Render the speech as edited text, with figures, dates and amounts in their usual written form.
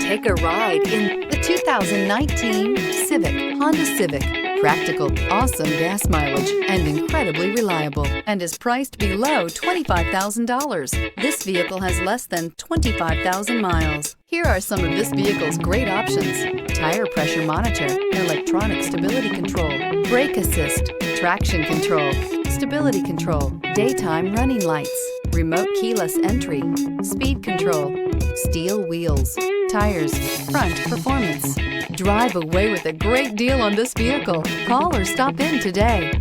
Take a ride in the 2019 Civic, Honda Civic. Practical, awesome gas mileage, and incredibly reliable, and is priced below $25,000. This vehicle has less than 25,000 miles. Here are some of this vehicle's great options: tire pressure monitor, electronic stability control, brake assist, traction control, stability control, daytime running lights, remote keyless entry, speed control, steel wheels, tires, front performance. Drive away with a great deal on this vehicle. Call or stop in today.